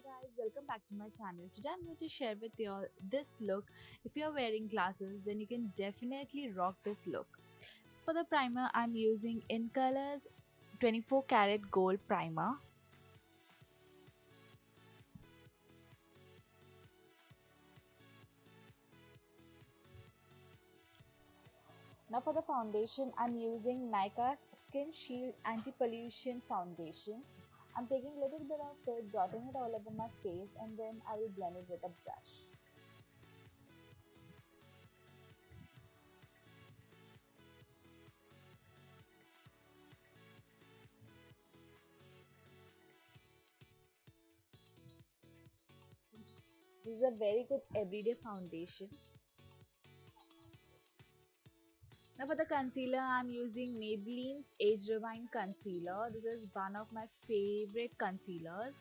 guys, welcome back to my channel. Today I'm going to share with you all this look. If you're wearing glasses, then you can definitely rock this look. So for the primer, I'm using Incolor's 24 karat gold primer. Now for the foundation, I'm using Nykaa's SkinShield Anti-Pollution Foundation. I'm taking a little bit of it, dotting it all over my face, and then I will blend it with a brush. This is a very good everyday foundation. Now for the concealer, I'm using Maybelline's Age Rewind Concealer. This is one of my favorite concealers.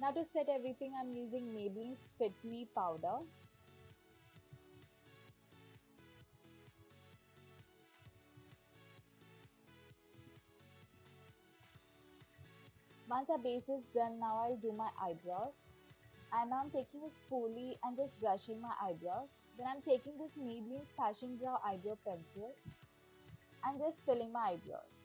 Now to set everything, I'm using Maybelline's Fit Me powder. Once our base is done, now I'll do my eyebrows. And now I'm taking a spoolie and just brushing my eyebrows. Then I'm taking this Maybelline's Fashion Brow Eyebrow Pencil and just filling my eyebrows.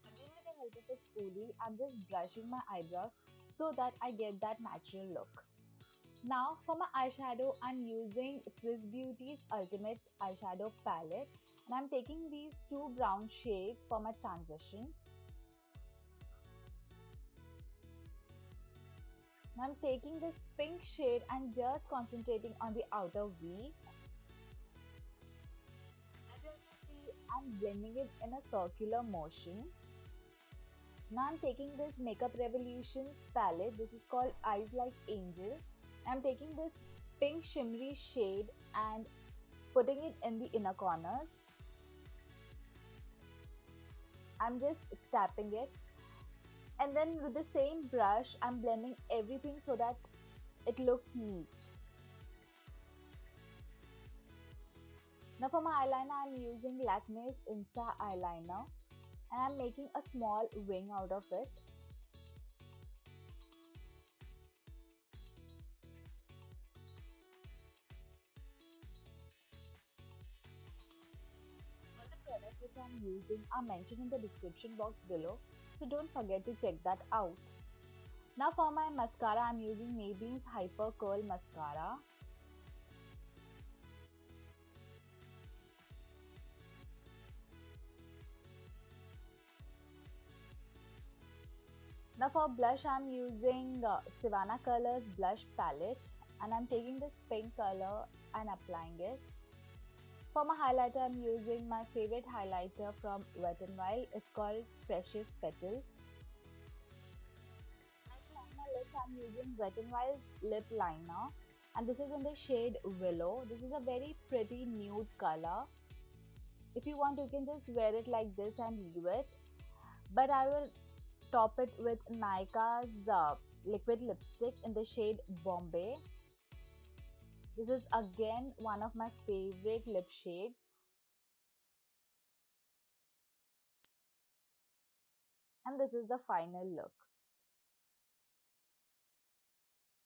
Again with the help of a spoolie, I'm just brushing my eyebrows so that I get that natural look. Now for my eyeshadow, I'm using Swiss Beauty's Ultimate Eyeshadow Palette and I'm taking these two brown shades for my transition. Now I'm taking this pink shade and just concentrating on the outer V. As you can see, I'm blending it in a circular motion. Now I'm taking this Makeup Revolution palette. This is called Eyes Like Angel. I'm taking this pink shimmery shade and putting it in the inner corners. I'm just tapping it, and then with the same brush I'm blending everything so that it looks neat. Now for my eyeliner, I'm using Lakme's Insta eyeliner and I'm making a small wing out of it. All the products which I'm using are mentioned in the description box below, so don't forget to check that out. Now for my mascara, I'm using Maybelline's Hyper Curl Mascara. Now for blush, I'm using Savannah Colors Blush Palette and I'm taking this pink color and applying it. For my highlighter, I'm using my favorite highlighter from Wet n Wild. It's called Precious Petals. To line my lips, I'm using Wet n Wild's lip liner and this is in the shade Willow. This is a very pretty nude color. If you want, you can just wear it like this and leave it. But I will top it with Nykaa's liquid lipstick in the shade Bombae. This is again one of my favorite lip shades. And this is the final look.